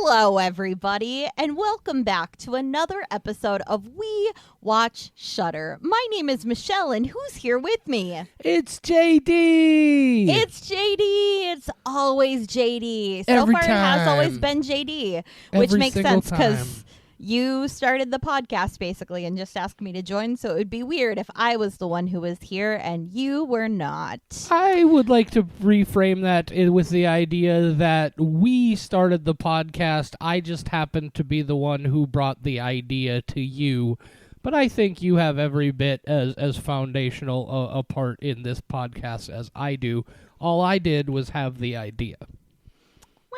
Hello, everybody, and welcome back to another episode of We Watch Shudder. My name is Michelle, and who's here with me? It's JD! It's JD! It's always JD. So Every far, time. it has always been JD, which Every makes single sense because time. you started the podcast, basically, and just asked me to join, so it would be weird if I was the one who was here and you were not. I would like to reframe that with the idea that we started the podcast. I just happened to be the one who brought the idea to you. But I think you have every bit as foundational a part in this podcast as I do. All I did was have the idea.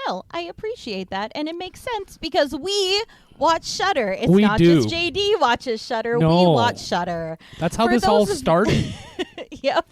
Well, I appreciate that, and it makes sense because we watch Shudder. It's We not do. just JD watches Shudder. No. We watch Shudder. That's how For this all those of- started. Yep.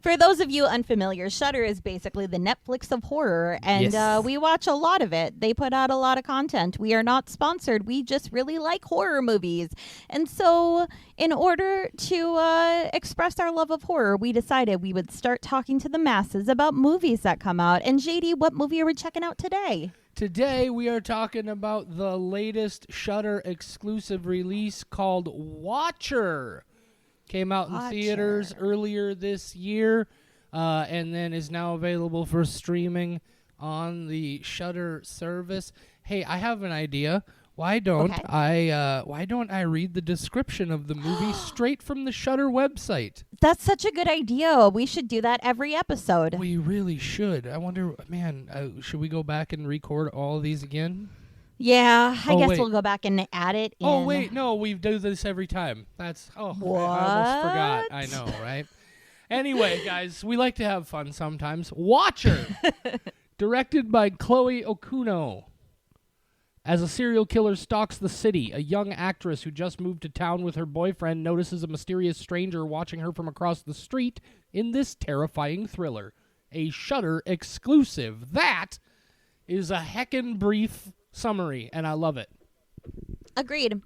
For those of you unfamiliar, Shudder is basically the Netflix of horror, and Yes. we watch a lot of it. They put out a lot of content. We are not sponsored. We just really like horror movies. And so in order to express our love of horror, we decided we would start talking to the masses about movies that come out. And JD, what movie are we checking out today? Today we are talking about the latest Shudder exclusive release called Watcher. Came out in theaters earlier this year, and then is now available for streaming on the Shudder service. Hey, I have an idea. Why don't I read the description of the movie straight from the Shudder website? That's such a good idea. We should do that every episode. We really should. I wonder, man, should we go back and record all of these again? Yeah, I guess wait. we'll go back and add it in. Oh, wait, no, we do this every time. That's, I almost forgot. I know, right? Anyway, guys, we like to have fun sometimes. Watcher, directed by Chloe Okuno. As a serial killer stalks the city, a young actress who just moved to town with her boyfriend notices a mysterious stranger watching her from across the street in this terrifying thriller. A Shudder exclusive. That is a heckin' brief summary, and I love it. Agreed.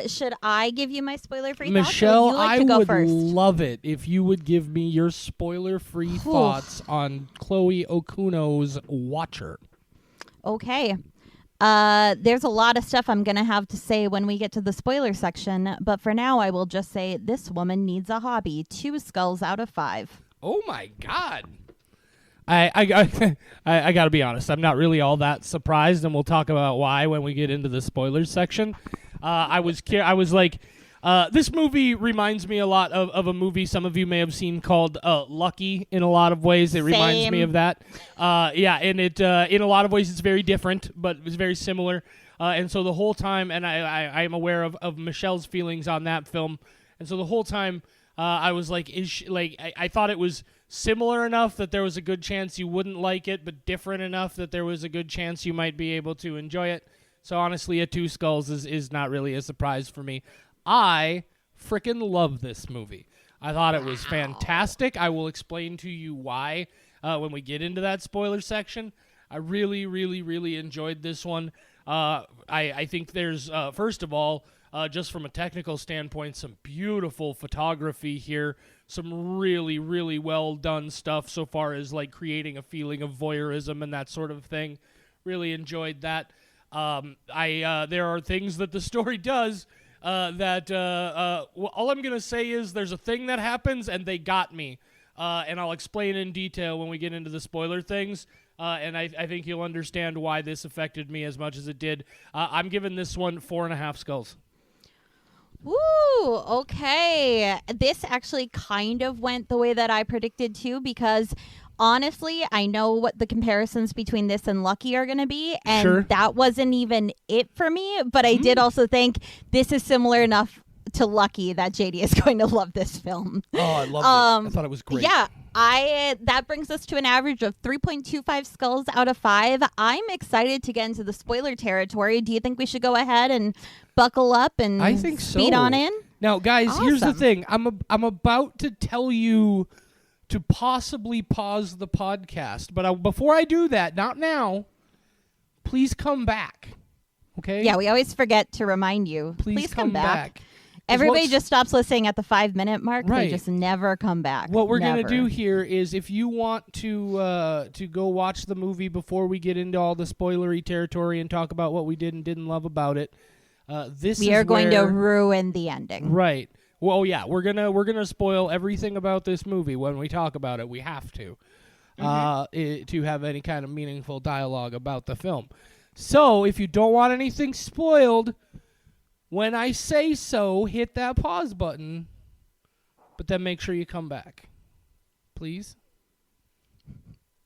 Should I give you my spoiler-free Michelle, thoughts? Or would you like I to go would first? love it if you would give me your spoiler-free thoughts on Chloe Okuno's Watcher. Okay. There's a lot of stuff I'm going to have to say when we get to the spoiler section, but for now I will just say this woman needs a hobby. 2 skulls out of 5. Oh my God! I got to be honest. I'm not really all that surprised, and we'll talk about why when we get into the spoilers section. I was like, this movie reminds me a lot of a movie some of you may have seen called Lucky. In a lot of ways, it reminds me of that. Yeah, and it in a lot of ways it's very different, but it's very similar. And so the whole time, and I am aware of Michelle's feelings on that film, and so the whole time I was like, I thought it was similar enough that there was a good chance you wouldn't like it, but different enough that there was a good chance you might be able to enjoy it. So honestly, a 2 skulls is not really a surprise for me. I frickin' love this movie. I thought it was fantastic. I will explain to you why when we get into that spoiler section. I really, really, really enjoyed this one. I think there's, first of all, just from a technical standpoint, some beautiful photography here. Some really, really well done stuff so far as like creating a feeling of voyeurism and that sort of thing. Really enjoyed that. There are things that the story does all I'm going to say is there's a thing that happens and they got me. And I'll explain in detail when we get into the spoiler things. And I think you'll understand why this affected me as much as it did. I'm giving this one 4.5 skulls. Woo, okay. This actually kind of went the way that I predicted too, because honestly, I know what the comparisons between this and Lucky are going to be, and that wasn't even it for me, but I did also think this is similar enough to Lucky that JD is going to love this film. Oh, I loved it. I thought it was great. Yeah, that brings us to an average of 3.25 skulls out of 5. I'm excited to get into the spoiler territory. Do you think we should go ahead and buckle up and I think speed on in? Now, guys, here's the Awesome. thing. I'm about to tell you to possibly pause the podcast, but before I do that, not now, please come back. Okay? Yeah, we always forget to remind you. Please come back. Everybody just stops listening at the 5-minute mark. Right. They just never come back. What we're Never. going to do here is, if you want to go watch the movie before we get into all the spoilery territory and talk about what we did and didn't love about it, we are going to ruin the ending. Right. Well, yeah, we're gonna spoil everything about this movie when we talk about it. We have to, to have any kind of meaningful dialogue about the film. So, if you don't want anything spoiled, when I say so, hit that pause button, but then make sure you come back. Please?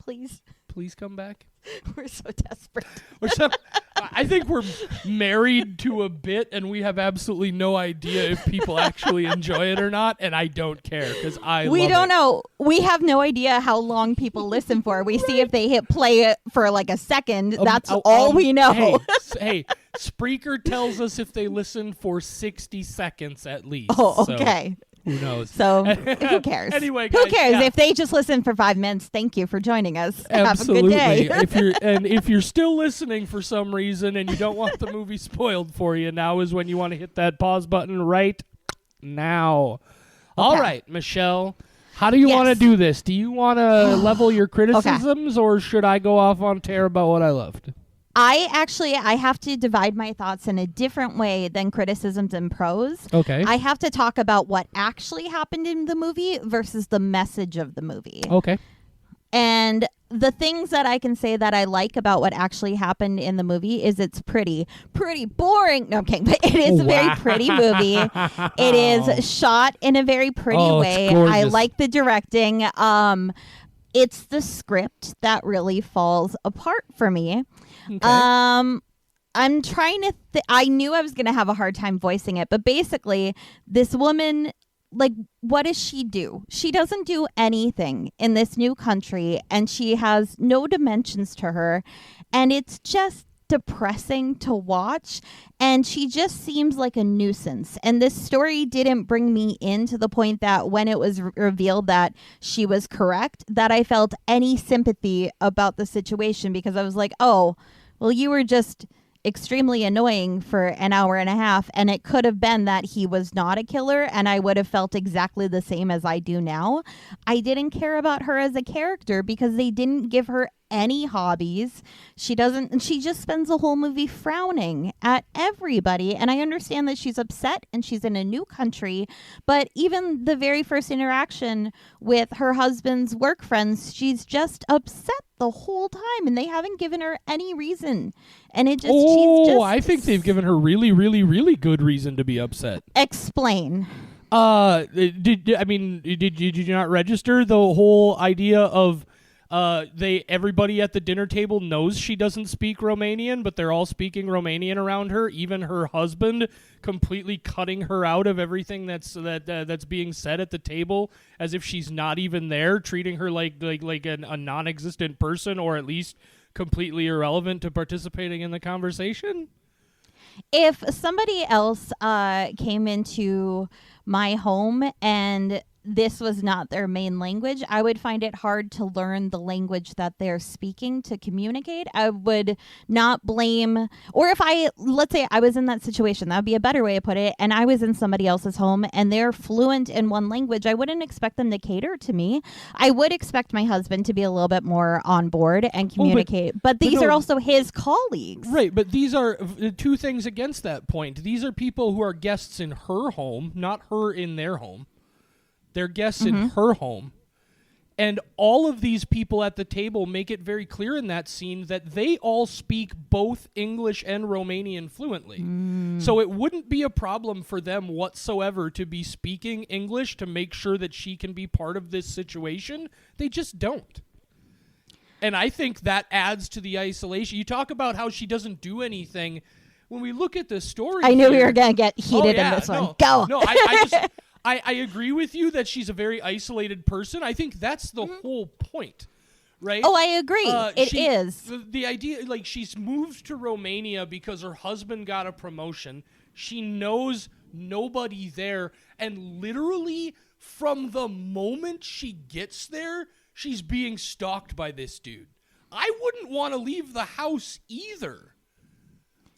Please. Please come back. We're so desperate. I think we're married to a bit, and we have absolutely no idea if people actually enjoy it or not, and I don't care, because We don't know. We have no idea how long people listen for. We see if they hit play for like a second. That's all we know. Hey, Spreaker tells us if they listen for 60 seconds at least. Oh, okay. So who knows? So who cares? Anyway, guys, who cares if they just listen for 5 minutes? Thank you for joining us. Absolutely. Have a good day. if you're still listening for some reason and you don't want the movie spoiled for you, now is when you want to hit that pause button right now. All right, Michelle. How do you want to do this? Do you want to level your criticisms, or should I go off on tear about what I loved? I have to divide my thoughts in a different way than criticisms and pros. Okay. I have to talk about what actually happened in the movie versus the message of the movie. Okay. And the things that I can say that I like about what actually happened in the movie is it's pretty boring. No, I'm kidding. But it is a very pretty movie. It is shot in a very pretty way. I like the directing. It's the script that really falls apart for me. Okay. I'm trying to I knew I was going to have a hard time voicing it, but basically this woman, like, what does she do? She doesn't do anything in this new country, and she has no dimensions to her, and it's just depressing to watch, and she just seems like a nuisance. And this story didn't bring me in to the point that when it was revealed that she was correct, that I felt any sympathy about the situation, because I was like, oh, well, you were just extremely annoying for an hour and a half, and it could have been that he was not a killer, and I would have felt exactly the same as I do now. I didn't care about her as a character because they didn't give her any hobbies. She just spends the whole movie frowning at everybody, and I understand that she's upset and she's in a new country, but even the very first interaction with her husband's work friends, she's just upset the whole time, and they haven't given her any reaon. And it just I think they've given her really, really, really good reason to be upset. Explain. Did you not register the whole idea of everybody at the dinner table knows she doesn't speak Romanian, but they're all speaking Romanian around her, even her husband completely cutting her out of everything that's being said at the table, as if she's not even there, treating her like a non-existent person, or at least completely irrelevant to participating in the conversation. If somebody else came into my home and this was not their main language, I would find it hard to learn the language that they're speaking to communicate. I would not blame, or if let's say I was in that situation, that would be a better way to put it, and I was in somebody else's home and they're fluent in one language, I wouldn't expect them to cater to me. I would expect my husband to be a little bit more on board and communicate, but these are also his colleagues. Right, but these are two things against that point. These are people who are guests in her home, not her in their home. They're guests in her home. And all of these people at the table make it very clear in that scene that they all speak both English and Romanian fluently. So it wouldn't be a problem for them whatsoever to be speaking English to make sure that she can be part of this situation. They just don't. And I think that adds to the isolation. You talk about how she doesn't do anything. When we look at the story, I knew we were going to get heated in this one. Go. No, I agree with you that she's a very isolated person. I think that's the whole point, right? Oh, I agree. It is. The idea, like, she's moved to Romania because her husband got a promotion. She knows nobody there. And literally, from the moment she gets there, she's being stalked by this dude. I wouldn't want to leave the house either.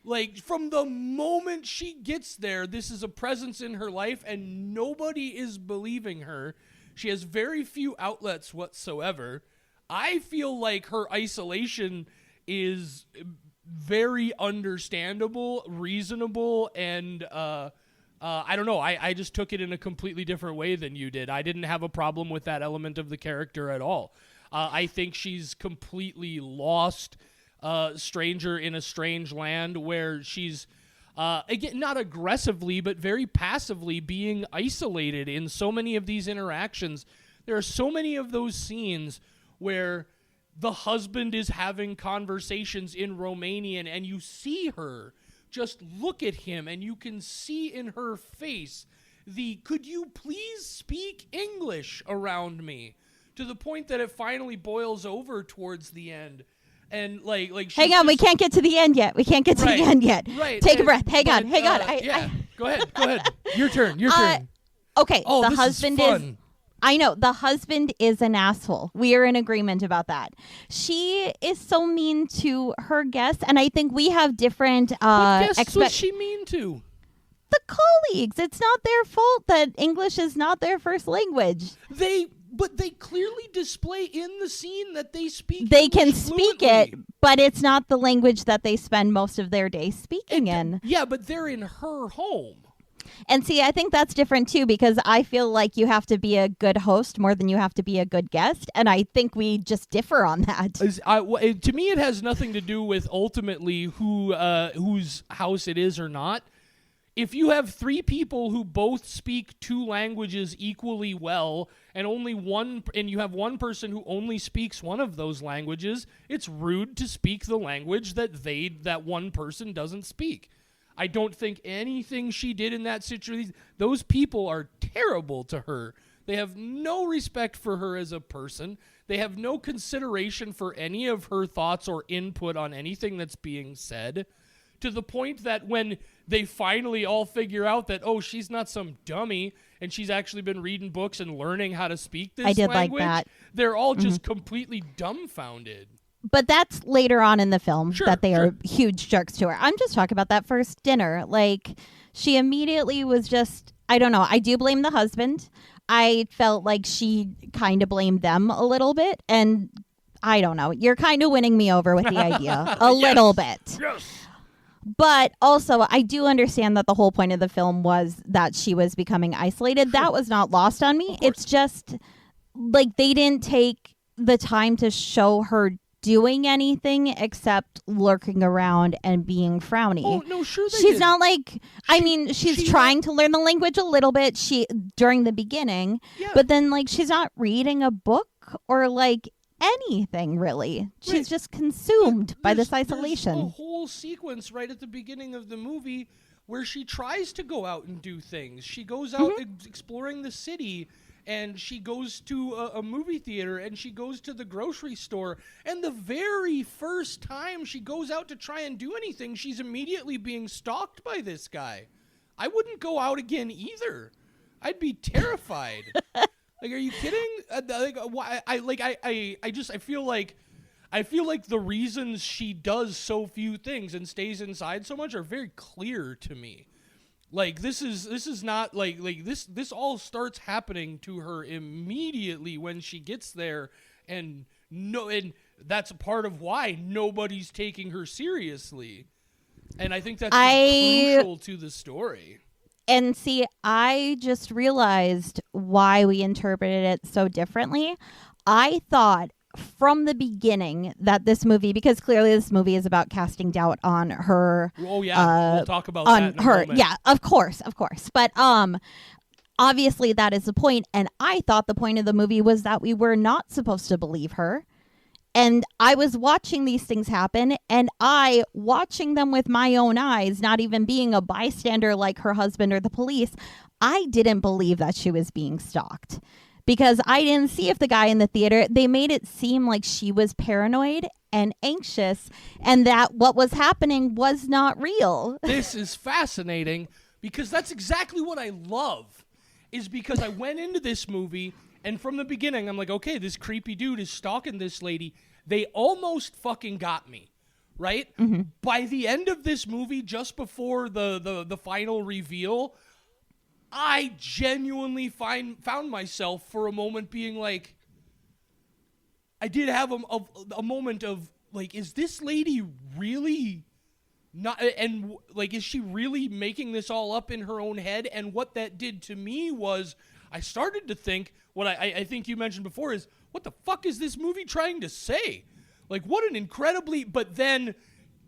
Like, from the moment she gets there, this is a presence in her life, and nobody is believing her. She has very few outlets whatsoever. I feel like her isolation is very understandable, reasonable, and I don't know. I just took it in a completely different way than you did. I didn't have a problem with that element of the character at all. I think she's completely lost, stranger in a strange land where she's, again, not aggressively, but very passively being isolated in so many of these interactions. There are so many of those scenes where the husband is having conversations in Romanian and you see her just look at him and you can see in her face could you please speak English around me, to the point that it finally boils over towards the end. And like hang on, we can't get to the end yet. Right, take a breath. Hang on. Go ahead. Your turn. Okay, oh, the this husband is fun. I know, the husband is an asshole. We are in agreement about that. She is so mean to her guests, and I think we have different what guests was she mean to? The colleagues. It's not their fault that English is not their first language. But they clearly display in the scene that they speak They English can speak fluently. it, but it's not the language that they spend most of their day speaking in. Yeah, but they're in her home. And see, I think that's different too, because I feel like you have to be a good host more than you have to be a good guest. And I think we just differ on that. To me, it has nothing to do with ultimately whose house it is or not. If you have three people who both speak two languages equally well, and you have one person who only speaks one of those languages, it's rude to speak the language that one person doesn't speak. I don't think anything she did in that situation, those people are terrible to her. They have no respect for her as a person. They have no consideration for any of her thoughts or input on anything that's being said, to the point that when they finally all figure out that, oh, she's not some dummy and she's actually been reading books and learning how to speak this language, like that. They're all just completely dumbfounded. But that's later on in the film that they sure. are huge jerks to her. I'm just talking about that first dinner. Like, she immediately was just, I don't know. I do blame the husband. I felt like she kind of blamed them a little bit. And I don't know. You're kind of winning me over with the idea a little bit. Yes. But also, I do understand that the whole point of the film was that she was becoming isolated. That was not lost on me. It's just like they didn't take the time to show her doing anything except lurking around and being frowny. Oh, no, sure they She's did. not like, she's trying to learn the language a little bit during the beginning, but then like she's not reading a book or like anything really. She's just consumed by this isolation. There's a whole sequence right at the beginning of the movie where she tries to go out and do things. She goes out exploring the city, and she goes to a movie theater, and she goes to the grocery store, and the very first time she goes out to try and do anything, she's immediately being stalked by this guy. I wouldn't go out again either. I'd be terrified. Like, are you kidding? I feel like the reasons she does so few things and stays inside so much are very clear to me. Like, this is not like this all starts happening to her immediately when she gets there, and that's a part of why nobody's taking her seriously. And I think that's crucial to the story. And see, I just realized why we interpreted it so differently. I thought from the beginning that this movie, because clearly this movie is about casting doubt on her. Oh yeah, we'll talk about on that in a her. moment. Yeah, of course. But obviously that is the point. And I thought the point of the movie was that we were not supposed to believe her. And I was watching these things happen, and watching them with my own eyes, not even being a bystander like her husband or the police, I didn't believe that she was being stalked. Because I didn't see if the guy in the theater, they made it seem like she was paranoid and anxious, and that what was happening was not real. This is fascinating, because that's exactly what I love, is because I went into this movie, and from the beginning, I'm like, okay, this creepy dude is stalking this lady. They almost fucking got me. right? By the end of this movie, just before the final reveal, I genuinely found myself for a moment being like, I did have a moment of like, is this lady really not, and like, is she really making this all up in her own head? And what that did to me was I started to think what I think you mentioned before is, what the fuck is this movie trying to say? Like, what an incredibly, but then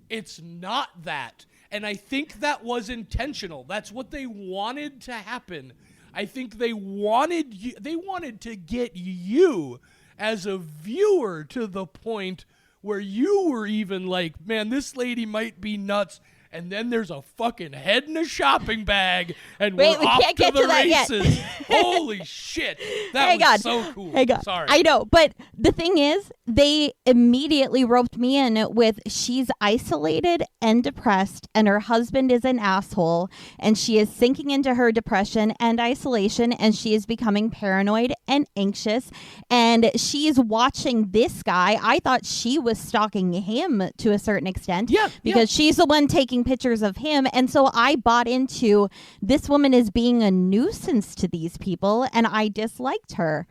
it's not that. And I think that was intentional. That's what they wanted to happen. I think they wanted to get you as a viewer to the point where you were even like, man, this lady might be nuts. And then there's a fucking head in a shopping bag, and we're off to the races. Holy shit. That was so cool. Hey God. Sorry. I know, but the thing is, they immediately roped me in with, she's isolated and depressed, and her husband is an asshole, and she is sinking into her depression and isolation, and she is becoming paranoid and anxious, and she's watching this guy. I thought she was stalking him to a certain extent, because she's the one taking pictures of him. And so I bought into, this woman is being a nuisance to these people, and I disliked her.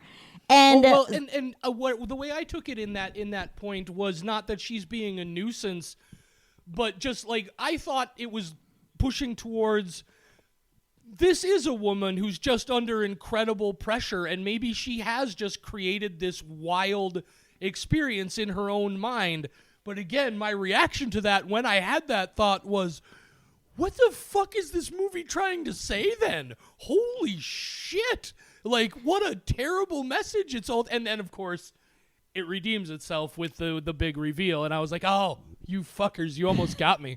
And what the way I took it in that point was not that she's being a nuisance, but just like, I thought it was pushing towards, this is a woman who's just under incredible pressure, and maybe she has just created this wild experience in her own mind. But again, my reaction to that when I had that thought was, what the fuck is this movie trying to say then? Holy shit. Like, what a terrible message it's all. And then, of course, it redeems itself with the big reveal. And I was like, oh, you fuckers, you almost got me.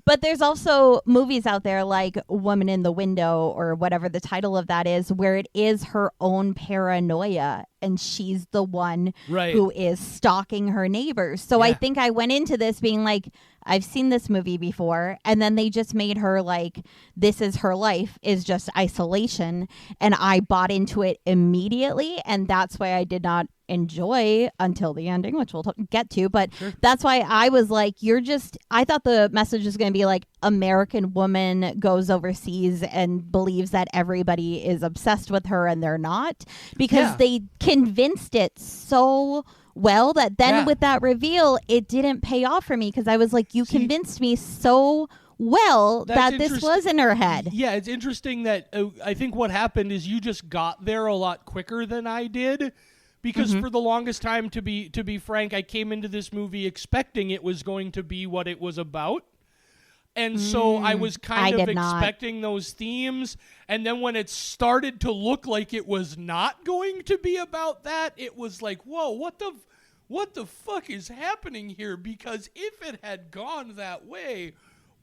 But there's also movies out there like Woman in the Window, or whatever the title of that is, where it is her own paranoia, and she's the one who is stalking her neighbors. So I think I went into this being like, I've seen this movie before, and then they just made her like, this is her life, is just isolation, and I bought into it immediately, and that's why I did not enjoy until the ending, which we'll get to, but that's why I was like, I thought the message was going to be like, American woman goes overseas and believes that everybody is obsessed with her, and they're not, because they convinced it so well that then with that reveal, it didn't pay off for me, because I was like, you convinced me so well that this was in her head. Yeah, it's interesting that I think what happened is you just got there a lot quicker than I did, because for the longest time, to be frank, I came into this movie expecting it was going to be what it was about. And so I was kind of expecting those themes. And then when it started to look like it was not going to be about that, it was like, whoa, what the fuck is happening here? Because if it had gone that way,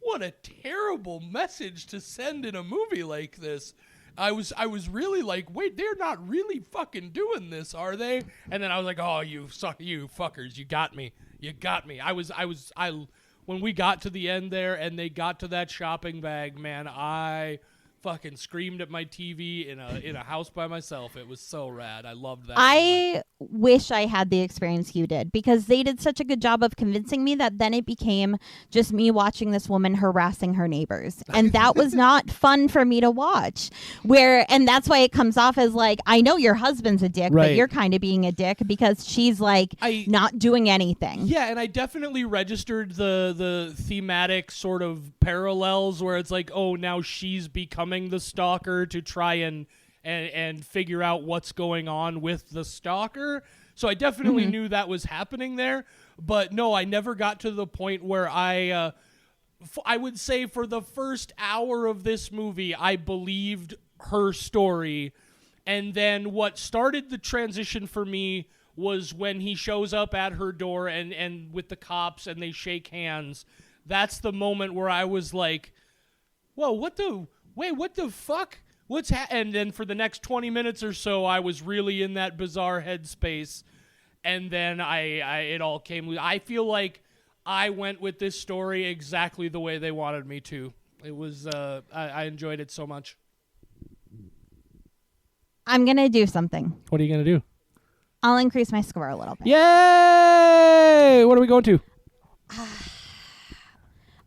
what a terrible message to send in a movie like this. I was really like, wait, they're not really fucking doing this, are they? And then I was like, oh, you fuckers, you got me. When we got to the end there and they got to that shopping bag, man, I fucking screamed at my TV in a house by myself. It was so rad. I loved that. I wish I had the experience you did, because they did such a good job of convincing me that then it became just me watching this woman harassing her neighbors. And that was not fun for me to watch. And that's why it comes off as like, I know your husband's a dick, but you're kind of being a dick because she's like not doing anything. Yeah, and I definitely registered the thematic sort of parallels where it's like, oh, now she's becoming the stalker to try and figure out what's going on with the stalker. So I definitely knew that was happening there. But no, I never got to the point where I would say for the first hour of this movie, I believed her story. And then what started the transition for me was when he shows up at her door and with the cops and they shake hands. That's the moment where I was like, whoa, what the fuck? And then for the next 20 minutes or so, I was really in that bizarre headspace. And then it all came. I feel like I went with this story exactly the way they wanted me to. It was, I enjoyed it so much. I'm going to do something. What are you going to do? I'll increase my score a little bit. Yay! What are we going to?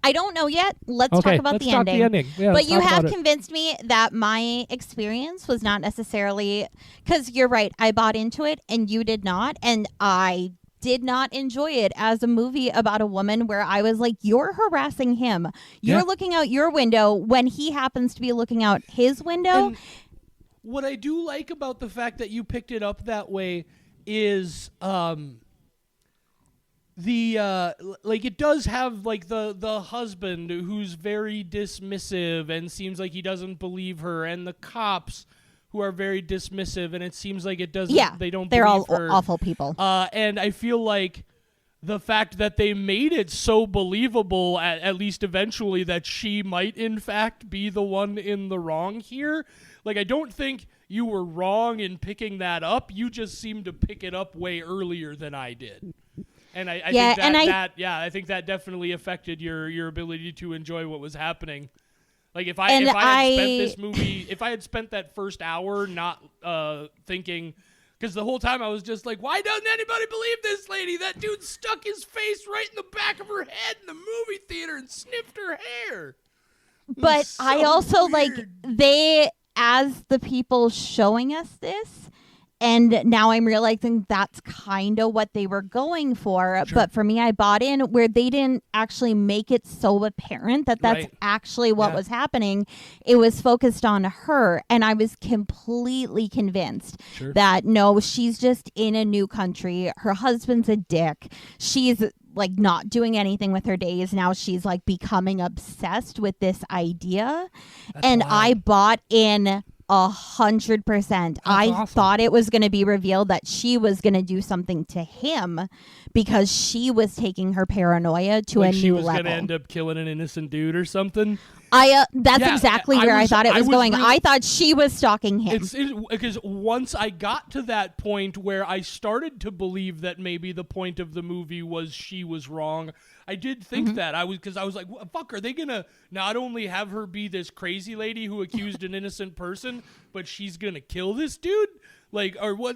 I don't know yet. Let's Okay, talk about let's the talk ending. the ending. Yeah, But let's you talk have about it. convinced me that my experience was not necessarily, because you're right. I bought into it and you did not. And I did not enjoy it as a movie about a woman where I was like, you're harassing him. You're Yeah. looking out your window when he happens to be looking out his window. And what I do like about the fact that you picked it up that way is like it does have like the husband who's very dismissive and seems like he doesn't believe her, and the cops who are very dismissive, and it seems like it doesn't. Yeah, They don't. they're all believe her. awful people. And I feel like the fact that they made it so believable, at least eventually, that she might in fact be the one in the wrong here. Like, I don't think you were wrong in picking that up. You just seemed to pick it up way earlier than I did. And I Yeah, think and I think that definitely affected your ability to enjoy what was happening. Like if I And had spent this movie, if I had spent that first hour not thinking, because the whole time I was just like, why doesn't anybody believe this lady? That dude stuck his face right in the back of her head in the movie theater and sniffed her hair. But So I also weird. they, as the people showing us this, and now I'm realizing that's kind of what they were going for. Sure. But for me, I bought in where they didn't actually make it so apparent that that's Right. actually what Yeah. was happening. It was focused on her. And I was completely convinced Sure. that no, she's just in a new country. Her husband's a dick. She's like not doing anything with her days. Now she's like becoming obsessed with this idea. That's And wild. I bought in 100%. I awesome. thought it was going to be revealed that she was going to do something to him because she was taking her paranoia to like a she new was level. gonna end up killing an innocent dude or something. That's Yeah, exactly I where I was- thought it I was was going. really- I thought she was stalking him. It's because once I got to that point where I started to believe that maybe the point of the movie was she was wrong, I did think that. I was like, fuck, are they gonna not only have her be this crazy lady who accused an innocent person, but she's gonna kill this dude? Like, or what?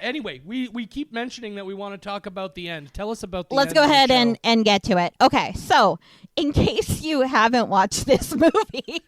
Anyway, we keep mentioning that we want to talk about the end. Tell us about the Let's end go of the ahead show. and get to it. Okay, so in case you haven't watched this movie,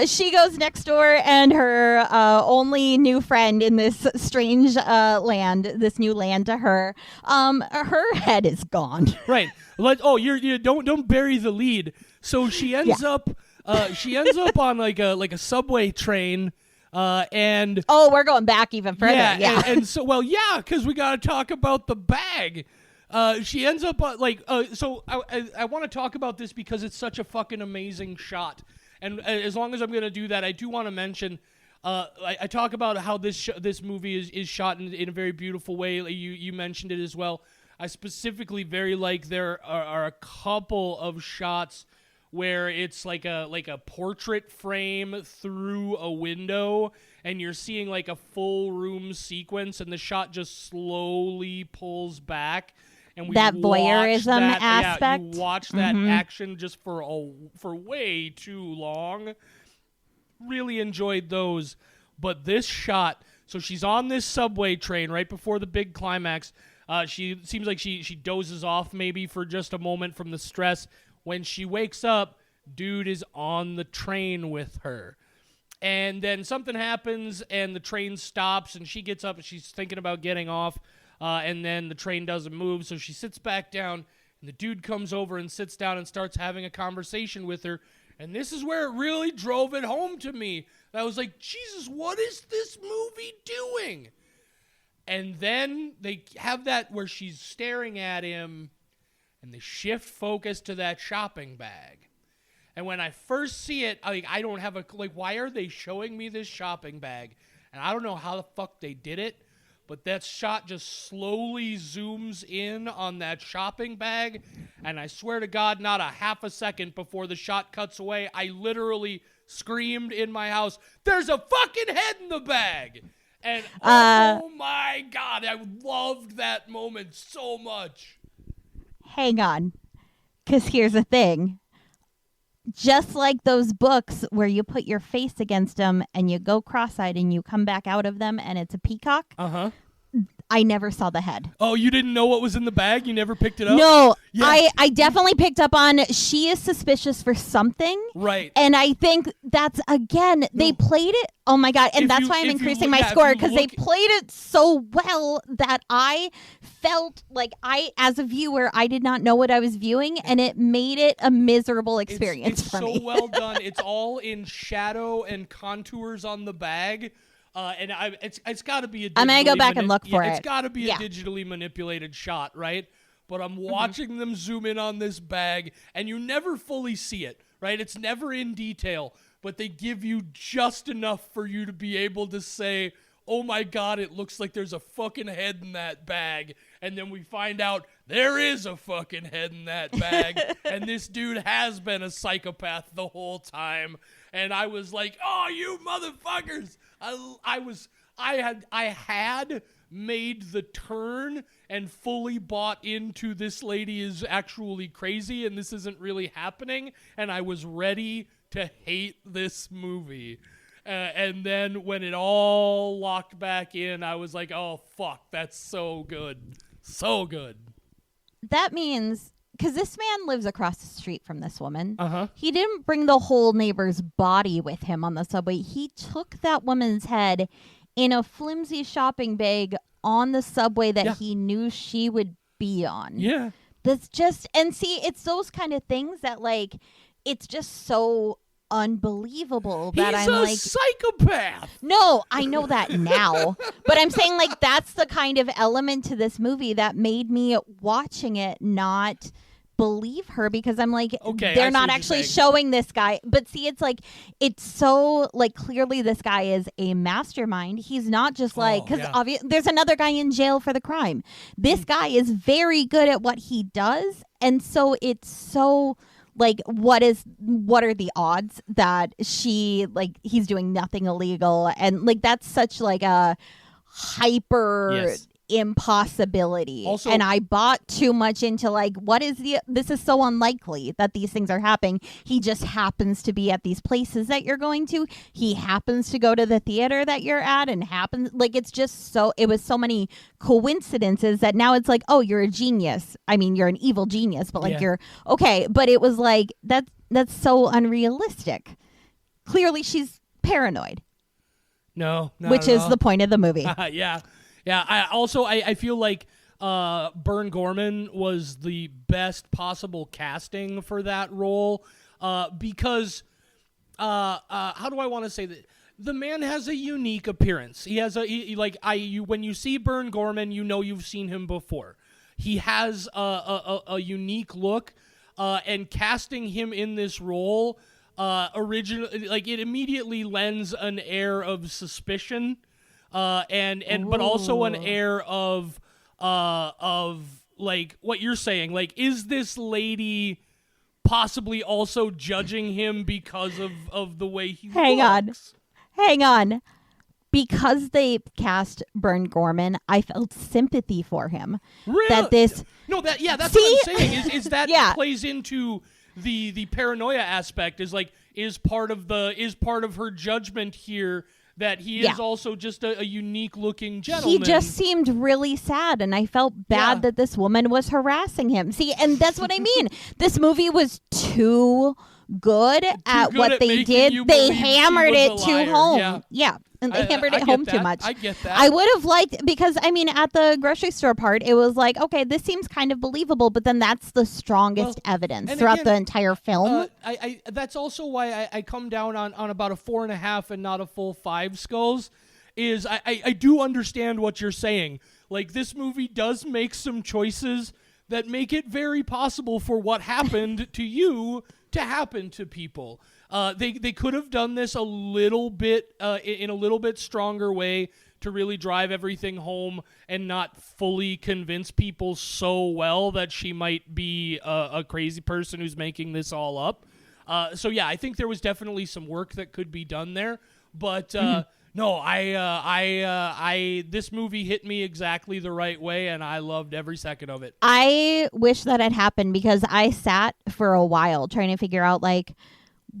she goes next door and her only new friend in this strange land, this new land to her, her head is gone. Right. You don't bury the lead. So she ends up on like a subway train, and Oh, we're going back even further. Yeah. and so because we got to talk about the bag. She ends up so I want to talk about this because it's such a fucking amazing shot. And as long as I'm gonna do that, I do want to mention. I talk about how this movie is shot in a very beautiful way. Like you mentioned it as well. I specifically very like there are a couple of shots where it's like a portrait frame through a window, and you're seeing like a full room sequence, and the shot just slowly pulls back. And we That watch voyeurism that, aspect. Yeah, you watch that action just for way too long. Really enjoyed those. But this shot, so she's on this subway train right before the big climax. She seems like she dozes off maybe for just a moment from the stress. When she wakes up, dude is on the train with her. And then something happens and the train stops and she gets up and she's thinking about getting off. And then the train doesn't move, so she sits back down and the dude comes over and sits down and starts having a conversation with her. And this is where it really drove it home to me. I was like, Jesus, what is this movie doing? And then they have that where she's staring at him and they shift focus to that shopping bag. And when I first see it, I don't have why are they showing me this shopping bag? And I don't know how the fuck they did it, but that shot just slowly zooms in on that shopping bag. And I swear to God, not a half a second before the shot cuts away, I literally screamed in my house, there's a fucking head in the bag! And oh my God, I loved that moment so much. Hang on. Because here's the thing. Just like those books where you put your face against them and you go cross-eyed and you come back out of them and it's a peacock, Uh-huh. I never saw the head. Oh, you didn't know what was in the bag? You never picked it up? No, Yes. I definitely picked up on she is suspicious for something. Right. And I think that's, again, they played it. Oh, my God. And that's why I'm increasing my score, because they played it so well that I felt like as a viewer, I did not know what I was viewing, and it made it a miserable experience for me. It's so well done. It's all in shadow and contours on the bag. And it's got to be a digitally I'm going to go back and look for it. It's got to be a digitally manipulated shot, right? But I'm watching them zoom in on this bag, and you never fully see it, right? It's never in detail, but they give you just enough for you to be able to say, oh my God, it looks like there's a fucking head in that bag. And then we find out there is a fucking head in that bag, and this dude has been a psychopath the whole time. And I was like, oh, you motherfuckers. I had made the turn and fully bought into this lady is actually crazy and this isn't really happening, and I was ready to hate this movie. And then when it all locked back in, I was like, oh, fuck, that's so good. So good. That means, because this man lives across the street from this woman. Uh-huh. He didn't bring the whole neighbor's body with him on the subway. He took that woman's head in a flimsy shopping bag on the subway that he knew she would be on. Yeah. That's just, and see, it's those kind of things that, like, it's just so unbelievable that He's I'm a like, psychopath. no, I know that now, but I'm saying, like, that's the kind of element to this movie that made me watching it not believe her, because I'm like, they're not actually showing this guy. But see, it's like, it's so, like, clearly this guy is a mastermind. He's not just like, because there's another guy in jail for the crime. This guy is very good at what he does, and so it's so, like, what are the odds that he's doing nothing illegal, and, like, that's such, like, a hyper impossibility. Also, and I bought too much into, like, this is so unlikely that these things are happening. He just happens to be at these places that you're going to. He happens to go to the theater that you're at, and it was so many coincidences that now it's like, oh, you're a genius. I mean, you're an evil genius, but like you're okay. But it was like, that's so unrealistic. Clearly she's paranoid. No, which is the point of the movie. Yeah, I feel like Bern Gorman was the best possible casting for that role because how do I want to say that? The man has a unique appearance. He has when you see Bern Gorman, you know you've seen him before. He has a unique look, and casting him in this role it immediately lends an air of suspicion. But also an air of like what you're saying, like, is this lady possibly also judging him because of the way he looks? Hang on. Because they cast Bern Gorman, I felt sympathy for him. Really? That's what I'm saying. Is that plays into the paranoia aspect? Is part of her judgment here that he is also just a unique-looking gentleman. He just seemed really sad, and I felt bad that this woman was harassing him. See, and that's what I mean. This movie was too good at what they did. They hammered it too home. Yeah. And they hammered it home too much. I get that. I would have liked, because, I mean, at the grocery store part, it was like, okay, this seems kind of believable, but then that's the strongest evidence throughout the entire film. That's also why I come down on about a 4.5 and not a full 5 skulls, is I do understand what you're saying. Like, this movie does make some choices that make it very possible for what happened to you to happen to people. They could have done this a little bit in a little bit stronger way to really drive everything home and not fully convince people so well that she might be a crazy person who's making this all up. So yeah, I think there was definitely some work that could be done there. But no, this movie hit me exactly the right way, and I loved every second of it. I wish that had happened, because I sat for a while trying to figure out, like,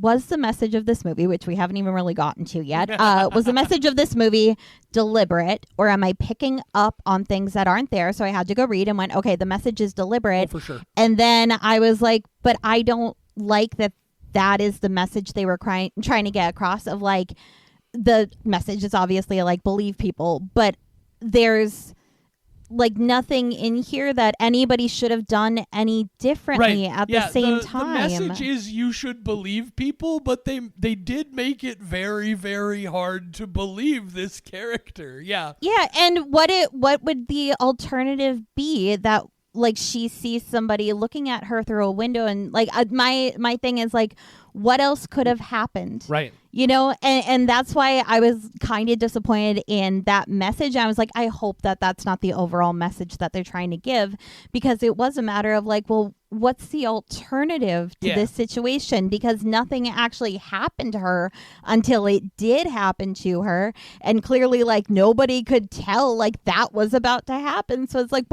was the message of this movie, which we haven't even really gotten to yet, was the message of this movie deliberate, or am I picking up on things that aren't there? So I had to go read and went, okay, the message is deliberate. Oh, for sure. And then I was like, but I don't like that is the message they were trying to get across, of like, the message is obviously like believe people, but there's like nothing in here that anybody should have done any differently at the same time. The message is you should believe people, but they did make it very, very hard to believe this character. Yeah. Yeah, and what would the alternative be, that like she sees somebody looking at her through a window, and like my thing is like, what else could have happened? Right. You know, and that's why I was kind of disappointed in that message. I was like, I hope that that's not the overall message that they're trying to give, because it was a matter of like, well, what's the alternative to this situation? Because nothing actually happened to her until it did happen to her. And clearly, like, nobody could tell like that was about to happen. So it's like,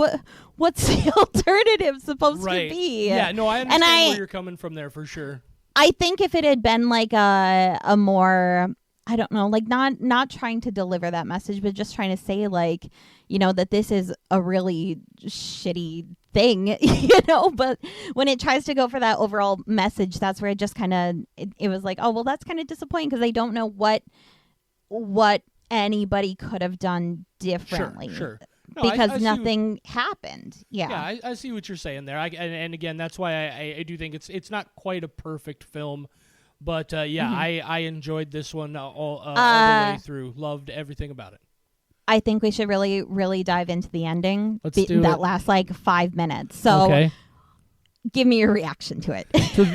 what's the alternative supposed to be? Yeah, no, I understand where you're coming from there for sure. I think if it had been like a more, I don't know, like not trying to deliver that message, but just trying to say like, you know, that this is a really shitty thing, you know, but when it tries to go for that overall message, that's where it just kind of, it was like, oh, well, that's kind of disappointing, because I don't know what anybody could have done differently. Sure. No, because nothing happened. Yeah, I see what you're saying there. And again, that's why I do think it's not quite a perfect film, but I enjoyed this one all the way through. Loved everything about it. I think we should really, really dive into the ending. Let's do that it. Last like 5 minutes. So, give me your reaction to it.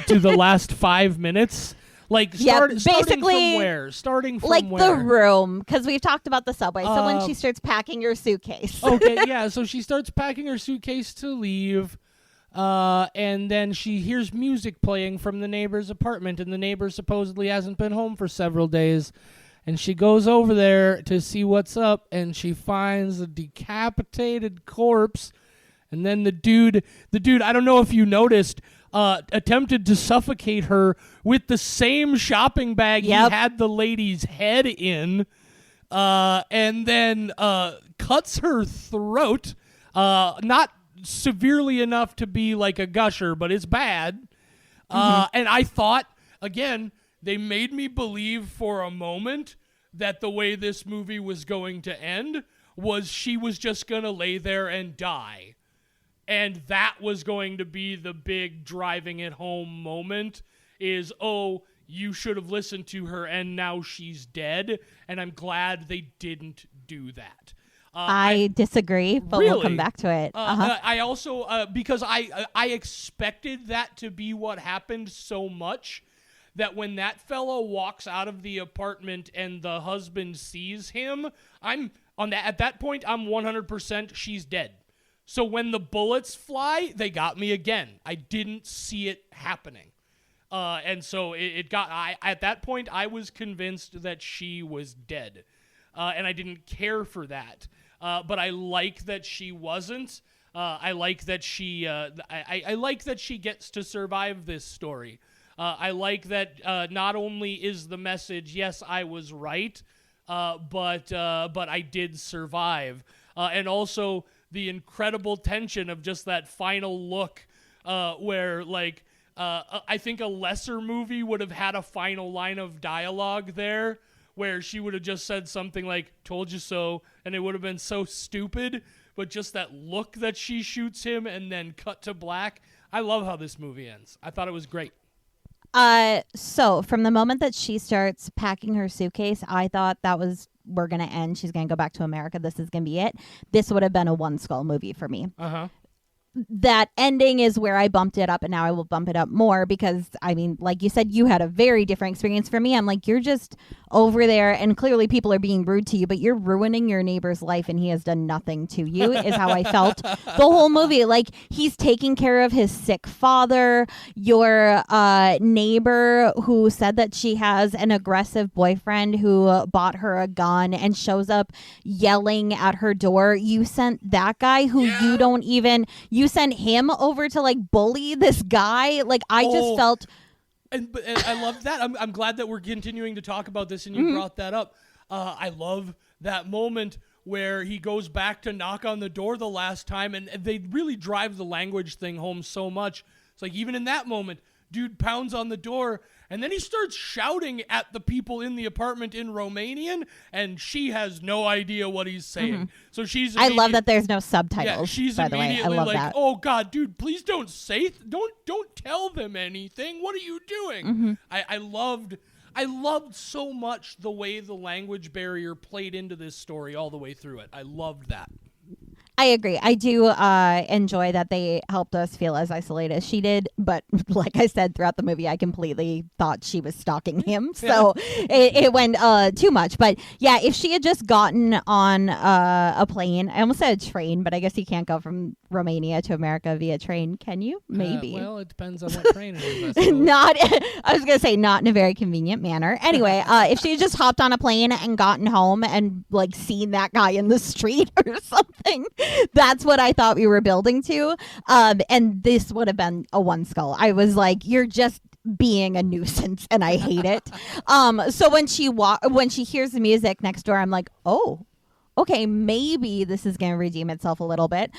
to the last 5 minutes. Like, starting from where? Starting from like where? the room, because we've talked about the subway. So when she starts packing her suitcase. Okay, yeah. So she starts packing her suitcase to leave, and then she hears music playing from the neighbor's apartment, and the neighbor supposedly hasn't been home for several days. And she goes over there to see what's up, and she finds a decapitated corpse. And then the dude, I don't know if you noticed, attempted to suffocate her with the same shopping bag he had the lady's head in, and then cuts her throat, not severely enough to be like a gusher, but it's bad. And I thought, again, they made me believe for a moment that the way this movie was going to end was she was just going to lay there and die. And that was going to be the big driving it home moment is, oh, you should have listened to her and now she's dead. And I'm glad they didn't do that. I disagree, but really? We'll come back to it. I also, because I expected that to be what happened so much that when that fellow walks out of the apartment and the husband sees him, at that point, I'm 100% she's dead. So when the bullets fly, they got me again. I didn't see it happening. And so at that point, I was convinced that she was dead. And I didn't care for that. But I like that she wasn't. I like that she, I like that she gets to survive this story. I like that not only is the message, yes, I was right, but I did survive. And also the incredible tension of just that final look where, like, I think a lesser movie would have had a final line of dialogue there where she would have just said something like, told you so, and it would have been so stupid, but just that look that she shoots him and then cut to black. I love how this movie ends. I thought it was great. So from the moment that she starts packing her suitcase, I thought we're going to end. She's going to go back to America. This is going to be it. This would have been a One Skull movie for me. That ending is where I bumped it up, and now I will bump it up more because, I mean, like you said, you had a very different experience. For me, I'm like, you're just over there, and clearly people are being rude to you, but you're ruining your neighbor's life, and he has done nothing to you, is how I felt the whole movie. Like, he's taking care of his sick father. Your neighbor who said that she has an aggressive boyfriend who bought her a gun and shows up yelling at her door. You sent that guy who you don't even... You sent him over to like bully this guy. Like, I just felt and I love that. I'm glad that we're continuing to talk about this, and you brought that up. I love that moment where he goes back to knock on the door the last time, and they really drive the language thing home so much. It's like, even in that moment, dude pounds on the door, and then he starts shouting at the people in the apartment in Romanian, and she has no idea what he's saying. So she's I love that there's no subtitles. Yeah, she's by the way. I immediately love like, that. "Oh God, dude, please don't say, don't tell them anything. What are you doing?" I loved so much the way the language barrier played into this story all the way through it. I loved that. I agree. I do enjoy that they helped us feel as isolated as she did. But like I said, throughout the movie, I completely thought she was stalking him. So it went too much. But yeah, if she had just gotten on a plane, I almost said a train, but I guess you can't go from Romania to America via train, can you? Maybe. Well, it depends on what train it is. I Not, I was going to say not in a very convenient manner. Anyway, if she had just hopped on a plane and gotten home and like seen that guy in the street or something, that's what I thought we were building to. And this would have been a one skull. I was like, you're just being a nuisance and I hate it. So when she hears the music next door, I'm like, oh, okay, maybe this is going to redeem itself a little bit.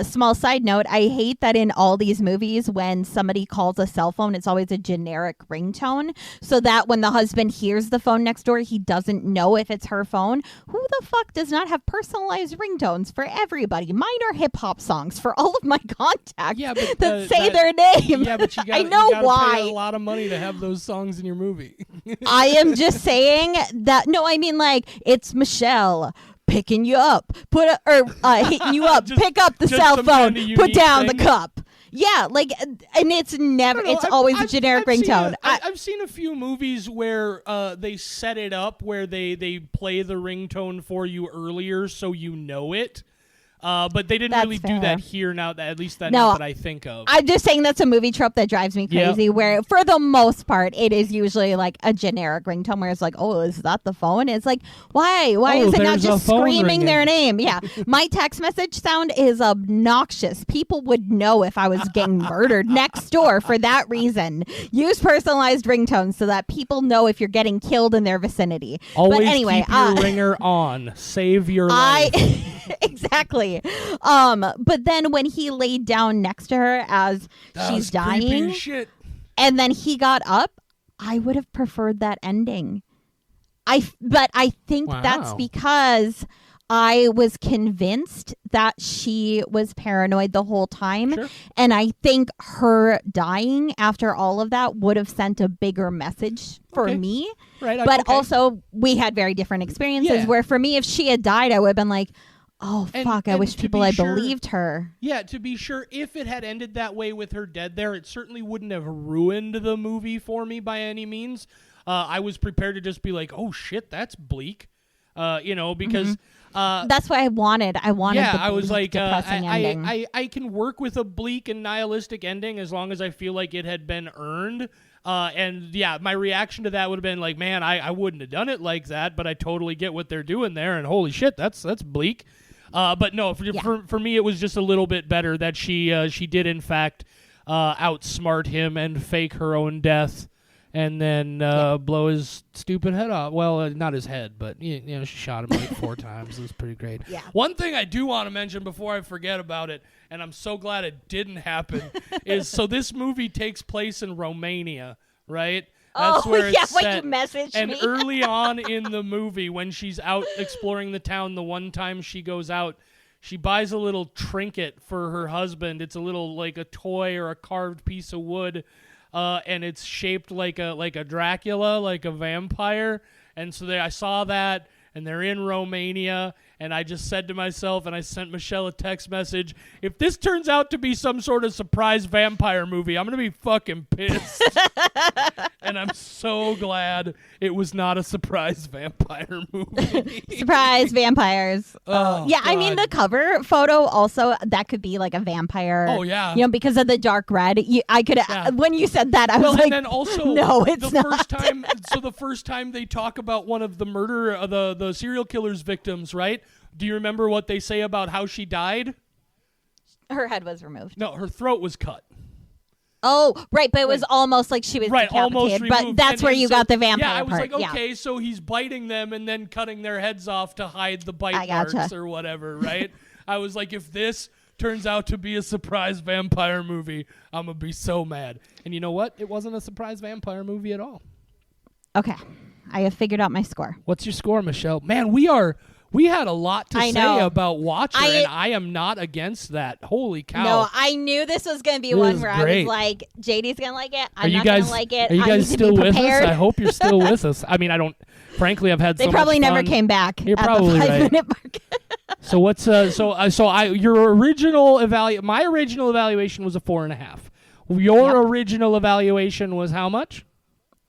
Small side note, I hate that in all these movies, when somebody calls a cell phone, it's always a generic ringtone, so that when the husband hears the phone next door, he doesn't know if it's her phone. Who the fuck does not have personalized ringtones for everybody? Mine are hip-hop songs for all of my contacts that say their name. Yeah, but I know why. Pay a lot of money to have those songs in your movie. I am just saying that, no, I mean, like, it's Michelle picking you up, hitting you up, pick up the cell phone, put down the cup. Yeah, like, and it's never, it's always a generic ringtone. I've seen a few movies where they set it up where they play the ringtone for you earlier so you know it. But they didn't really do that here now, at least not that I think of. I'm just saying that's a movie trope that drives me crazy, where for the most part, it is usually like a generic ringtone where it's like, oh, is that the phone? It's like, why? Why is it not just screaming their name? Yeah. My text message sound is obnoxious. People would know if I was getting murdered next door for that reason. Use personalized ringtones so that people know if you're getting killed in their vicinity. Always but anyway, keep your ringer on. Save your life. Exactly. But then when he laid down next to her as she's dying, and then he got up, I would have preferred that ending. But I think that's because I was convinced that she was paranoid the whole time. Sure. And I think her dying after all of that would have sent a bigger message for me. Right. But also, we had very different experiences where for me, if she had died, I would have been like, oh, fuck, I wish people had believed her. Yeah, to be sure, if it had ended that way with her dead there, it certainly wouldn't have ruined the movie for me by any means. I was prepared to just be like, oh, shit, that's bleak. Because... that's what I wanted. I wanted the bleak, I was like, depressing ending. I can work with a bleak and nihilistic ending as long as I feel like it had been earned. My reaction to that would have been like, man, I wouldn't have done it like that, but I totally get what they're doing there, and holy shit, that's bleak. But no, for me, it was just a little bit better that she did in fact outsmart him and fake her own death, and then blow his stupid head off. Well, not his head, but she shot him like 4 times. It was pretty great. Yeah. One thing I do want to mention before I forget about it, and I'm so glad it didn't happen, is so this movie takes place in Romania, right? That's where it's when set. you messaged and me. early on in the movie, when she's out exploring the town, the one time she goes out, she buys a little trinket for her husband. It's a little, like a toy or a carved piece of wood, and it's shaped like a Dracula, like a vampire. And so I saw that, and they're in Romania, and I just said to myself, and I sent Michelle a text message, if this turns out to be some sort of surprise vampire movie, I'm going to be fucking pissed. And I'm so glad it was not a surprise vampire movie. Surprise vampires. Oh, yeah, God. I mean, the cover photo also, that could be like a vampire. Oh, yeah. Because of the dark red. I could when you said that, I was like, and then also, no, it's not. The first time they talk about one of the murder, the serial killer's victims, right? Do you remember what they say about how she died? Her head was removed. No, her throat was cut. Oh, right, but it was almost like she was Right, almost decapitated, but removed. that's where you got the vampire Yeah, I was part. like, okay, so he's biting them and then cutting their heads off to hide the bite marks or whatever, right? I was like, if this turns out to be a surprise vampire movie, I'm going to be so mad. And you know what? It wasn't a surprise vampire movie at all. Okay, I have figured out my score. What's your score, Michelle? Man, we had a lot to say about Watcher, and I am not against that. Holy cow. No, I knew this was going to be one where I was like, JD's going to like it. I'm not going to like it. Are you guys still with us? I hope you're still with us. I mean, frankly, I've had so much fun. They probably never came back. You're probably right. 5-minute mark. So what's, your original my original evaluation was a 4.5. Your original evaluation was how much?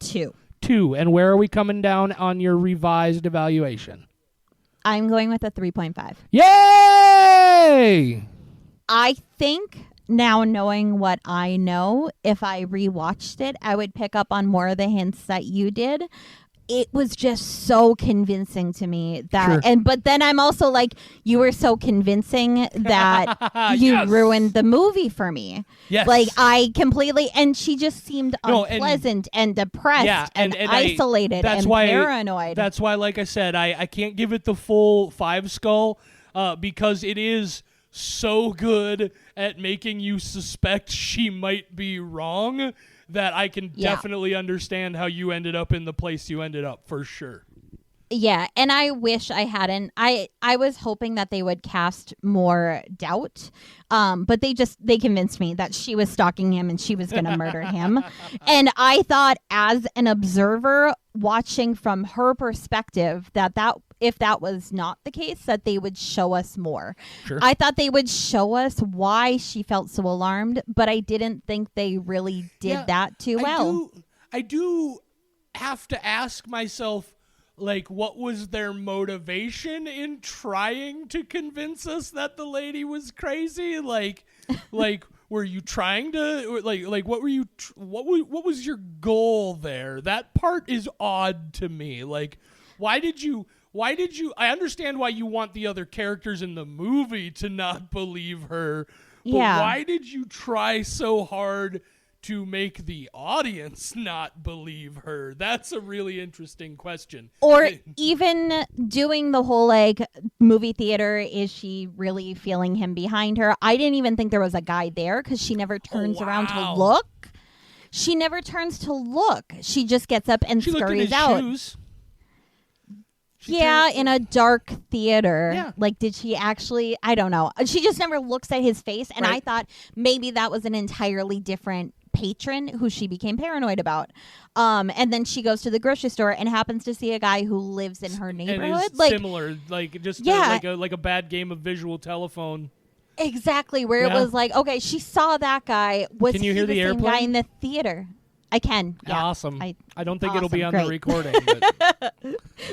2. 2. And where are we coming down on your revised evaluation? I'm going with a 3.5. Yay! I think now, knowing what I know, if I rewatched it, I would pick up on more of the hints that you did. It was just so convincing to me that, but then I'm also like, you were so convincing that you ruined the movie for me. Yes. Like I completely, and she just seemed unpleasant and depressed and isolated and paranoid. That's why, like I said, I can't give it the full 5 skull because it is so good at making you suspect she might be wrong that I can definitely understand how you ended up in the place you ended up, for sure. Yeah, and I wish I hadn't. I was hoping that they would cast more doubt, but they convinced me that she was stalking him and she was going to murder him. And I thought, as an observer watching from her perspective, that if that was not the case, that they would show us more. Sure. I thought they would show us why she felt so alarmed, but I didn't think they really did that too well. I do have to ask myself, like, what was their motivation in trying to convince us that the lady was crazy? Like, were you trying to what were you? What was your goal there? That part is odd to me. Like, why did you? I understand why you want the other characters in the movie to not believe her, but why did you try so hard to make the audience not believe her? That's a really interesting question. Or even doing the whole, like, movie theater, is she really feeling him behind her? I didn't even think there was a guy there because she never turns around to look. She never turns to look. She just gets up and scurries out. Shoes. In a dark theater. Yeah. Like, did she actually? I don't know. She just never looks at his face, and I thought maybe that was an entirely different patron who she became paranoid about. And then she goes to the grocery store and happens to see a guy who lives in her neighborhood. And is similar, like just like a bad game of visual telephone. Exactly, where it was like, okay, she saw that guy. Can you hear the same airplane? guy in the theater? I can. Yeah. Awesome. I don't think it'll be on the recording. But.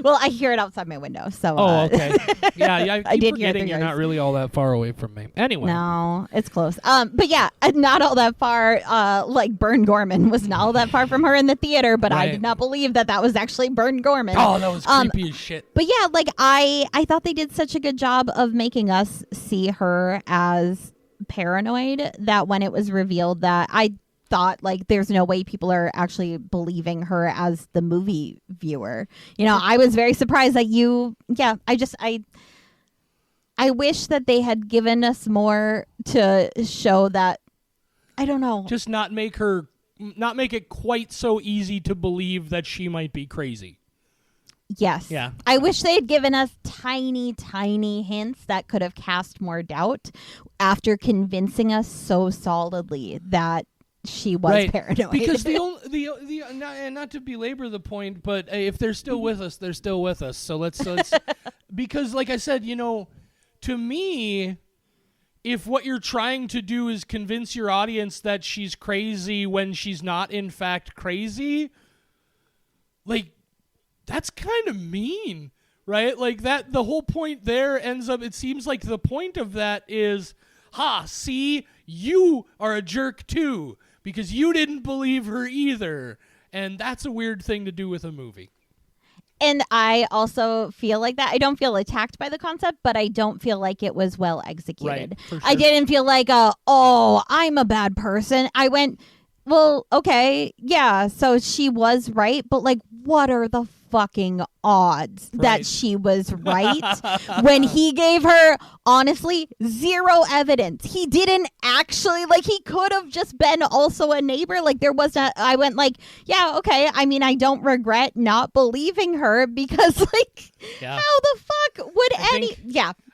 Well, I hear it outside my window. So. Okay. Yeah, I keep did hear forgetting you're not really all that far away from me. Anyway. No, it's close. But yeah, not all that far. Like Bern Gorman was not all that far from her in the theater, but I did not believe that was actually Bern Gorman. Oh, that was creepy as shit. But yeah, like I thought they did such a good job of making us see her as paranoid that when it was revealed that I thought, like, there's no way people are actually believing her as the movie viewer. I was very surprised that I wish that they had given us more to show that, I don't know. Just not make it quite so easy to believe that she might be crazy. Yes. Yeah. I wish they had given us tiny, tiny hints that could have cast more doubt after convincing us so solidly that she was paranoid. Because not to belabor the point, but if they're still with us, they're still with us. So let's because, like I said, to me, if what you're trying to do is convince your audience that she's crazy when she's not in fact crazy, like, that's kind of mean, right? Like, that the whole point there ends up, it seems like the point of that is, see, you are a jerk too, because you didn't believe her either. And that's a weird thing to do with a movie. And I also feel like that. I don't feel attacked by the concept, but I don't feel like it was well executed. Right, for sure. I didn't feel like, I'm a bad person. I went, Well, okay, yeah, so she was right, but like, what are the fucking odds that Right. she was right when he gave her, honestly, zero evidence? He didn't actually, like, he could have just been also a neighbor. Like, there was not, I went like, yeah, okay, I mean, I don't regret not believing her because, like, Yeah. how the fuck would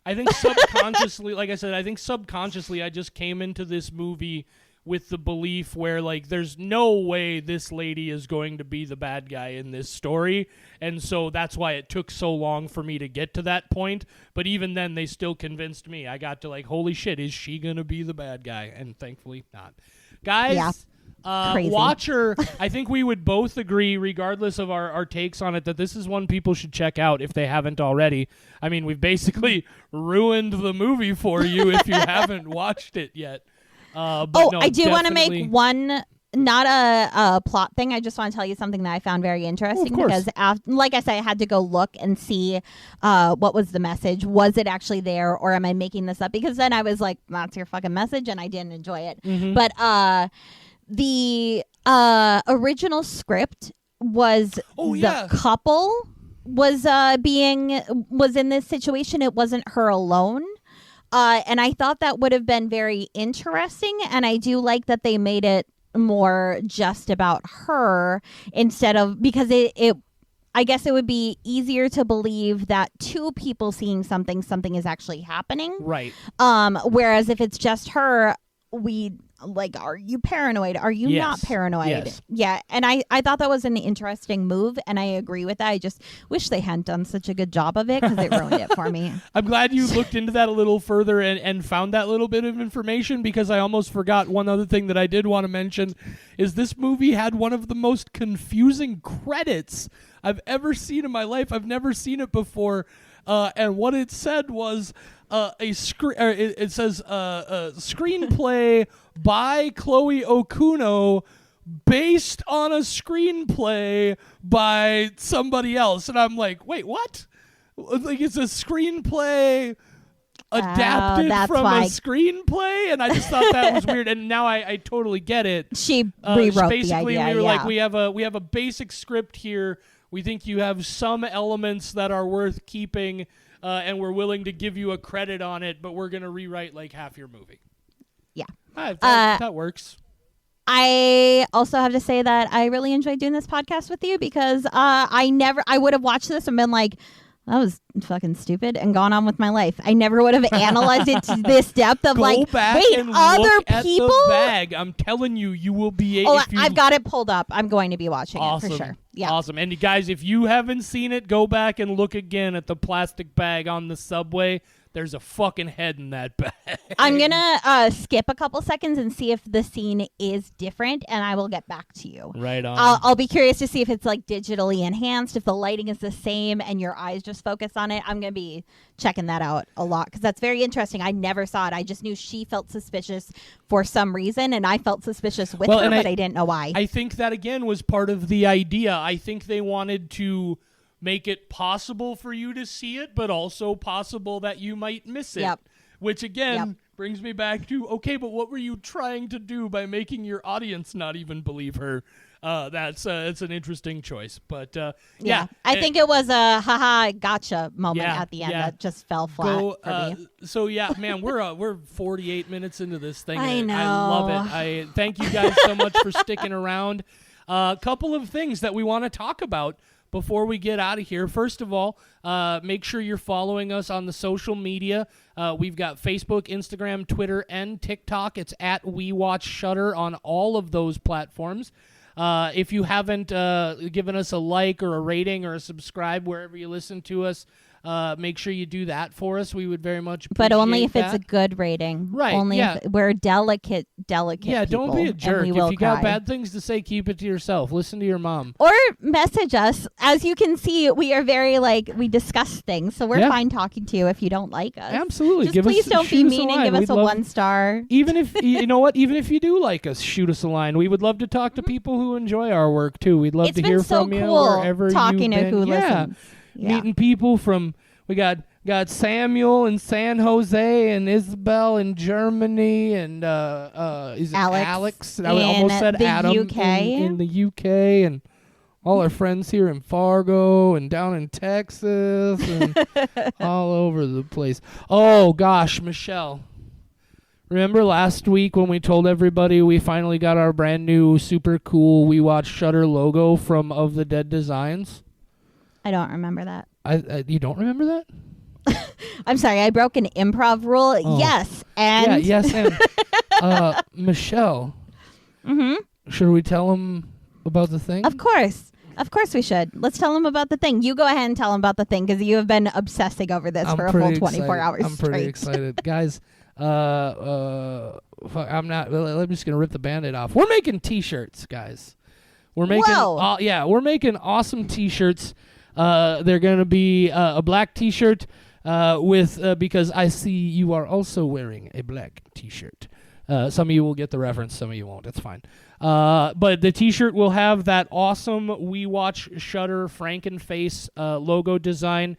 I think subconsciously, like I said, I think subconsciously I just came into this movie with the belief where, like, there's no way this lady is going to be the bad guy in this story. And so that's why it took so long for me to get to that point. But even then, they still convinced me. I got to, like, holy shit, is she going to be the bad guy? And thankfully not. Guys, Crazy. Watcher, I think we would both agree, regardless of our takes on it, that this is one people should check out if they haven't already. I mean, we've basically ruined the movie for you if you haven't watched it yet. But no, I do want to definitely- make one, not a plot thing. I just want to tell you something that I found very interesting course. because, like I said, I had to go look and see what was the message. Was it actually there, or am I making this up? Because then I was like, that's your fucking message, and I didn't enjoy it. Mhm. But the original script was the couple was in this situation. It wasn't her alone. And I thought that would have been very interesting. And I do like that they made it more just about her instead of, because I guess it would be easier to believe that two people seeing something is actually happening. Right. Whereas if it's just her, we like, are you paranoid? Are you Yes. not paranoid? Yes. Yeah. And I thought that was an interesting move, and I agree with that. I just wish they hadn't done such a good job of it because it ruined it for me. I'm glad you looked into that a little further and found that little bit of information, because I almost forgot one other thing that I did want to mention is this movie had one of the most confusing credits I've ever seen in my life. I've never seen it before. And what it said was it says screenplay by Chloe Okuno based on a screenplay by somebody else. And I'm like, wait, what? Like, it's a screenplay adapted that's from why. a screenplay? And I just thought that was weird. And now I totally get it. She rewrote Basically, the idea. we were yeah. like, we have a basic script here. We think you have some elements that are worth keeping, and we're willing to give you a credit on it, but we're going to rewrite like half your movie. Yeah. That works. I also have to say that I really enjoyed doing this podcast with you because I would have watched this and been like, that was fucking stupid, and gone on with my life. I never would have analyzed it to this depth of Go like, back wait, and other look people? at the bag. I'm telling you, you will be. Oh, if you, I've got it pulled up. I'm going to be watching awesome. it for sure. Yeah. Awesome. And you guys, if you haven't seen it, go back and look again at the plastic bag on the subway. There's a fucking head in that bag. I'm going to skip a couple seconds and see if the scene is different, and I will get back to you. Right on. I'll be curious to see if it's like digitally enhanced, if the lighting is the same and your eyes just focus on it. I'm going to be checking that out a lot because that's very interesting. I never saw it. I just knew she felt suspicious for some reason, and I felt suspicious with her, but I didn't know why. I think that, again, was part of the idea. I think they wanted to make it possible for you to see it, but also possible that you might miss it. Yep. Which, again, Yep. brings me back to, okay, but what were you trying to do by making your audience not even believe her? It's an interesting choice. But, yeah. I think it was a haha gotcha moment Yeah, at the end yeah. that just fell flat for me. So, yeah, man, we're 48 minutes into this thing. I and I love know. it. I thank you guys so much for sticking around. A couple of things that we want to talk about before we get out of here. First of all, make sure you're following us on the social media. We've got Facebook, Instagram, Twitter, and TikTok. It's at We Watch Shudder on all of those platforms. If you haven't given us a like or a rating or a subscribe wherever you listen to us, make sure you do that for us. We would very much appreciate But only if that. it's a good rating. Right, Only yeah. if we're delicate Yeah, don't be a people, jerk. and we If will you cry. got bad things to say, keep it to yourself. Listen to your mom. Or message us. As you can see, we are very we discuss things, so we're Yeah. fine talking to you if you don't like us. Absolutely. Just Give please us, don't be shoot us mean a and line. give us We'd a love- 1-star. Even if you know what, even if you do like us, shoot us a line. We would love to talk to people who enjoy our work too. We'd love It's to been hear so from you cool wherever talking you've to been. who Yeah. listens. Yeah. Meeting people from. We got Got Samuel in San Jose and Isabel in Germany and is it Alex? I almost said the Adam UK. in the UK and all our friends here in Fargo and down in Texas and all over the place. Oh gosh, Michelle. Remember last week when we told everybody we finally got our brand new super cool We Watch Shudder logo from Of the Dead Designs? I don't remember that. You don't remember that? I'm sorry, I broke an improv rule. Oh. Yes, and yes, and Michelle. Should we tell them about the thing? Of course we should. Let's tell them about the thing. You go ahead and tell them about the thing because you have been obsessing over this for a full 24 hours I'm straight. pretty excited, guys. I'm not. I'm just gonna rip the Band-Aid off. We're making T-shirts, guys. We're making. We're making awesome T-shirts. They're gonna be a black T-shirt with because I see you are also wearing a black T-shirt. Some of you will get the reference, some of you won't. It's fine. But the T-shirt will have that awesome We Watch Shudder Frankenface logo design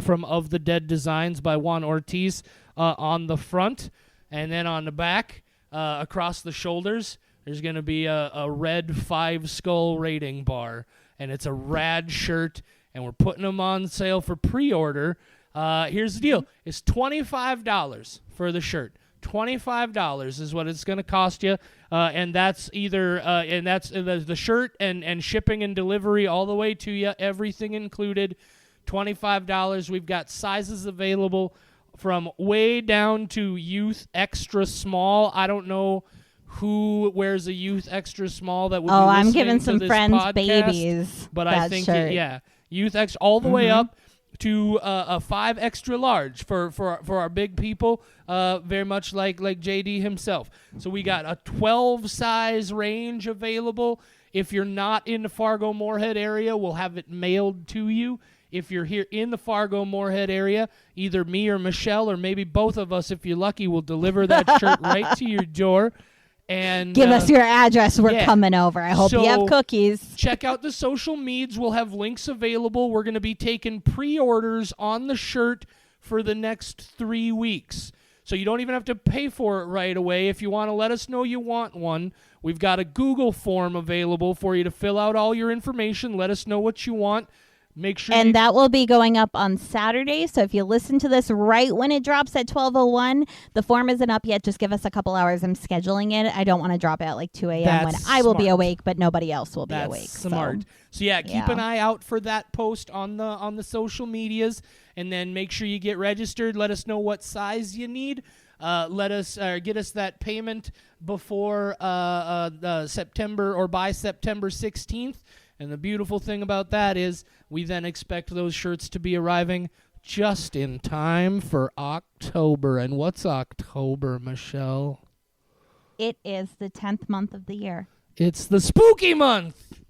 from Of the Dead Designs by Juan Ortiz on the front, and then on the back, across the shoulders, there's going to be a red 5 skull rating bar, and it's a rad shirt, and we're putting them on sale for pre-order. Here's the deal. It's $25 for the shirt. $25 is what it's going to cost you, and that's either and that's the shirt and shipping and delivery all the way to you, everything included. $25. We've got sizes available from way down to youth extra small. I don't know who wears a youth extra small that would be listening I'm giving some to this friends podcast, babies. but that I think shirt. youth extra all the way up to a 5 extra large for our big people, very much like JD himself. So we got a 12 size range available. If you're not in the Fargo Moorhead area, we'll have it mailed to you. If you're here in the Fargo Moorhead area, either me or Michelle or maybe both of us, if you're lucky, will deliver that shirt right to your door. And give us your address. We're coming over. I hope you have cookies. Check out the social medias. We'll have links available. We're going to be taking pre-orders on the shirt for the next 3 weeks. So you don't even have to pay for it right away. If you want to let us know you want one, we've got a Google form available for you to fill out all your information. Let us know what you want. Make sure that will be going up on Saturday. So if you listen to this right when it drops at 12:01, the form isn't up yet. Just give us a couple hours. I'm scheduling it. I don't want to drop it at like 2 a.m. when I will be awake, but nobody else will be awake. That's smart. So keep an eye out for that post on the social medias, and then make sure you get registered. Let us know what size you need. Let us get us that payment before September or by September 16th. And the beautiful thing about that is we then expect those shirts to be arriving just in time for October. And what's October, Michelle? It is the 10th month of the year. It's the spooky month.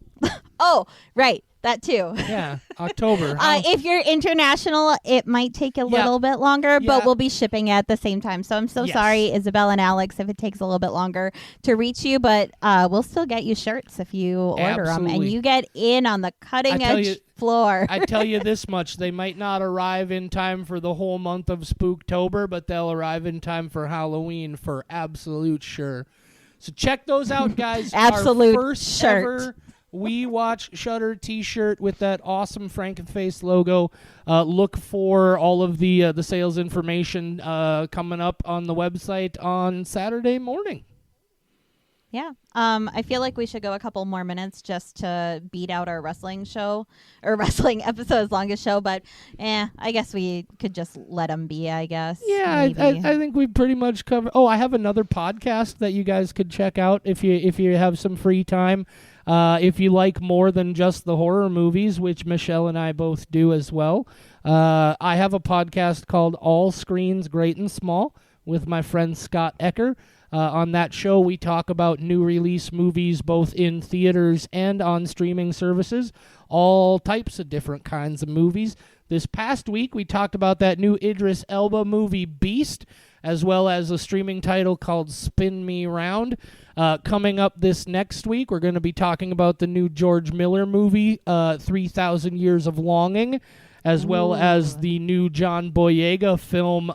Oh, right. That too. Yeah, October. If you're international, it might take a little bit longer, but we'll be shipping at the same time. So I'm so sorry, Isabel and Alex, if it takes a little bit longer to reach you, but we'll still get you shirts if you order them. And you get in on the cutting edge floor. I tell you this much, they might not arrive in time for the whole month of Spooktober, but they'll arrive in time for Halloween for absolute sure. So check those out, guys. Absolute Our first shirt. Ever We Watch Shudder T-shirt with that awesome Frankenface logo. Look for all of the sales information coming up on the website on Saturday morning. Yeah. I feel like we should go a couple more minutes just to beat out our wrestling show or wrestling episode's longest show. But I guess we could just let them be, I guess. Yeah, I think we pretty much covered. Oh, I have another podcast that you guys could check out if you have some free time. If you like more than just the horror movies, which Michelle and I both do as well. I have a podcast called All Screens Great and Small with my friend Scott Ecker. On that show, we talk about new release movies both in theaters and on streaming services, all types of different kinds of movies. This past week, we talked about that new Idris Elba movie, Beast, as well as a streaming title called Spin Me Round. Coming up this next week, we're going to be talking about the new George Miller movie, 3,000 Years of Longing, as well as the new John Boyega film,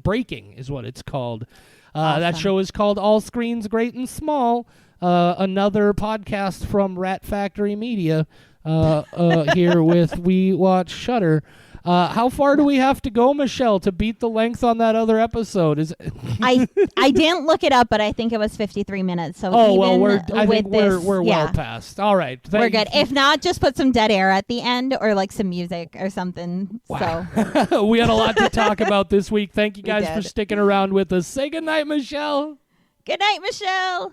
Breaking is what it's called. That Awesome. show is called All Screens Great and Small, another podcast from Rat Factory Media here with We Watch Shudder. How far do we have to go, Michelle, to beat the length on that other episode? I didn't look it up, but I think it was 53 minutes. So I think we're well past. All right, we're good. If not, just put some dead air at the end or like some music or something. Wow. So we had a lot to talk about this week. Thank you guys for did. sticking around with us. Say goodnight, Michelle. Good night, Michelle.